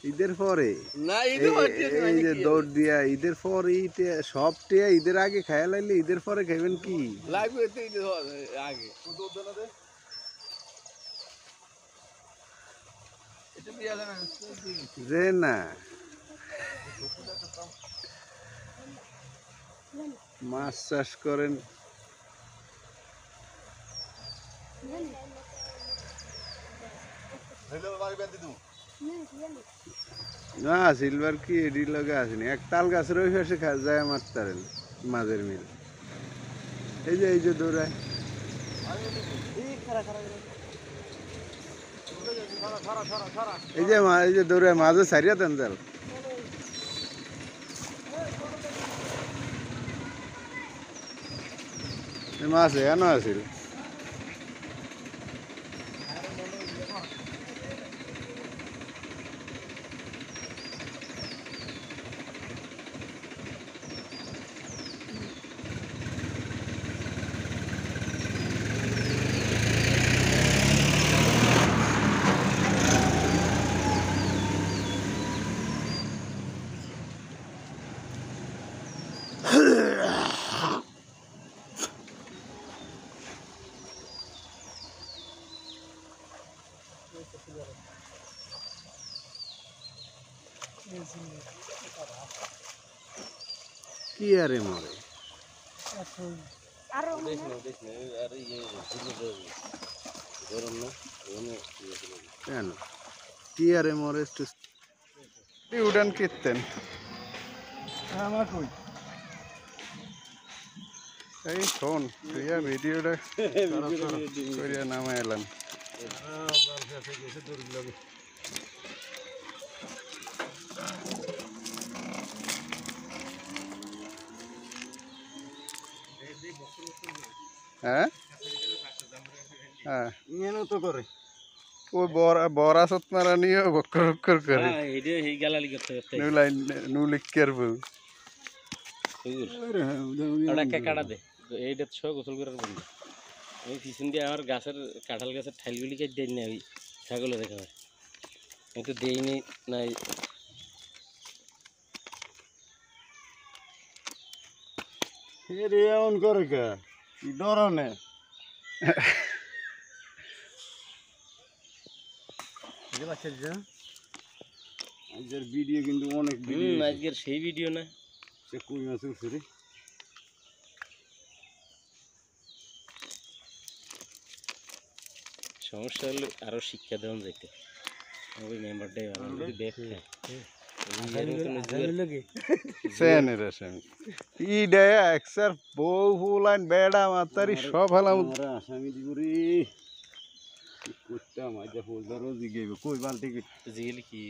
ঈদের পরে না ঈদের এই যে দৌড় দিয়া ঈদের পরে সব টিয়া ঈদের আগে খায়া লাইলে ঈদের পরে খাইবেন কি লাগবে তো ঈদের আগে এটা দিয়ে না যে না মাছ চাষ করেন না সিলভার কি এডি লগে আসেনি এক তাল গাছের ওই পাশে যায় মারতারেন মাঝের মিল এই যে দৌড়ায় এই যে দৌড়ায় মাঝে সারিয়া দেন জাল মাছ এখানো আছিল কি আরে মরে কেন কি আরে মরে উড়ান কীর্তেন এই শোন তুইয়া ভিডিওটা করিয়া নামা এলাম হ্যাঁ হ্যাঁ তো করে ওই বড়া সত মারা নিয়ে বক্কর বক্কর করে নুলিকের বউ কাটা দে এইটা ছ গোসল করার বন্ধু আমি পিছন দিয়ে আমার গাছের কাঁঠাল গাছের ঠাইলগুলি কেটে দেই না ওই ছাগলে দেখা হয় আমি তো দেইনি নাই এমন করে কে ডর নে আজকের ভিডিও কিন্তু অনেক আজকের সেই ভিডিও না সে কই মাছ উঠছে রে সমস্যা হলে আরো শিক্ষা দেওয়া যাইতে ওই মেম্বারটাই ভালো যদি ব্যাগ খায় বউ ফুলাইন বেড়া মাতারি সব হালাম আসামি দিব রে করতাম আজ ফুলদারও জিগে কই বালতি জিগেলি কি